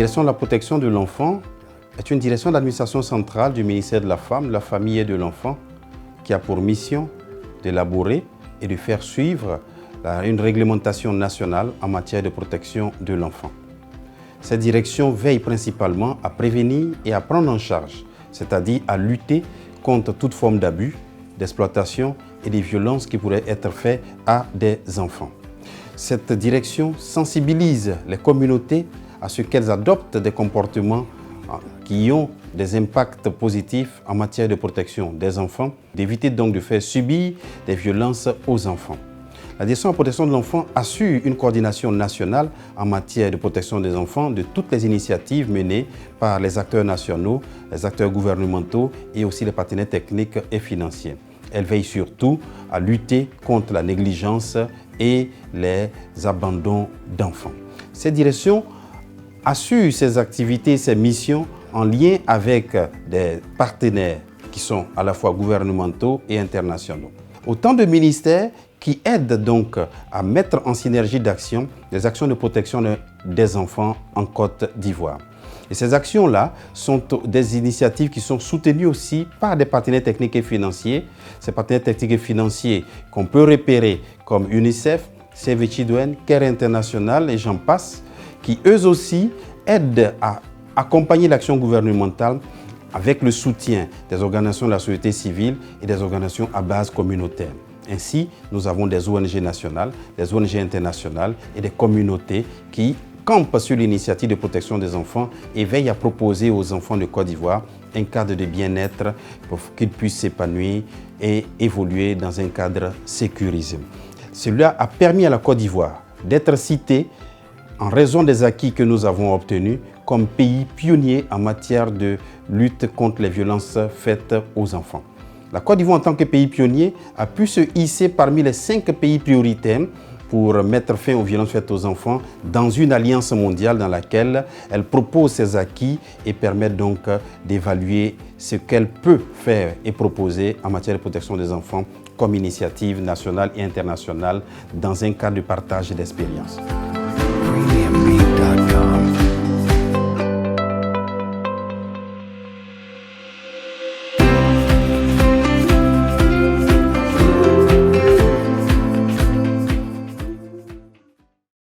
direction de la protection de l'enfant est une direction d'administration centrale du ministère de la Femme, de la Famille et de l'Enfant qui a pour mission d'élaborer et de faire suivre une réglementation nationale en matière de protection de l'enfant. Cette direction veille principalement à prévenir et à prendre en charge, c'est-à-dire à lutter contre toute forme d'abus, d'exploitation et des violences qui pourraient être faites à des enfants. Cette direction sensibilise les communautés à ce qu'elles adoptent des comportements qui ont des impacts positifs en matière de protection des enfants, d'éviter donc de faire subir des violences aux enfants. La direction de la protection de l'enfant assure une coordination nationale en matière de protection des enfants de toutes les initiatives menées par les acteurs nationaux, les acteurs gouvernementaux et aussi les partenaires techniques et financiers. Elle veille surtout à lutter contre la négligence et les abandons d'enfants. Cette direction assure ses activités, ses missions en lien avec des partenaires qui sont à la fois gouvernementaux et internationaux. Autant de ministères qui aident donc à mettre en synergie d'action des actions de protection des enfants en Côte d'Ivoire. Et ces actions-là sont des initiatives qui sont soutenues aussi par des partenaires techniques et financiers. Ces partenaires techniques et financiers qu'on peut repérer comme UNICEF, Save the Children, Care International et j'en passe, qui eux aussi aident à accompagner l'action gouvernementale avec le soutien des organisations de la société civile et des organisations à base communautaire. Ainsi, nous avons des ONG nationales, des ONG internationales et des communautés qui campent sur l'initiative de protection des enfants et veillent à proposer aux enfants de Côte d'Ivoire un cadre de bien-être pour qu'ils puissent s'épanouir et évoluer dans un cadre sécurisé. Cela a permis à la Côte d'Ivoire d'être citée en raison des acquis que nous avons obtenus comme pays pionnier en matière de lutte contre les violences faites aux enfants. La Côte d'Ivoire, en tant que pays pionnier, a pu se hisser parmi les 5 pays prioritaires pour mettre fin aux violences faites aux enfants dans une alliance mondiale dans laquelle elle propose ses acquis et permet donc d'évaluer ce qu'elle peut faire et proposer en matière de protection des enfants comme initiative nationale et internationale dans un cadre de partage d'expériences.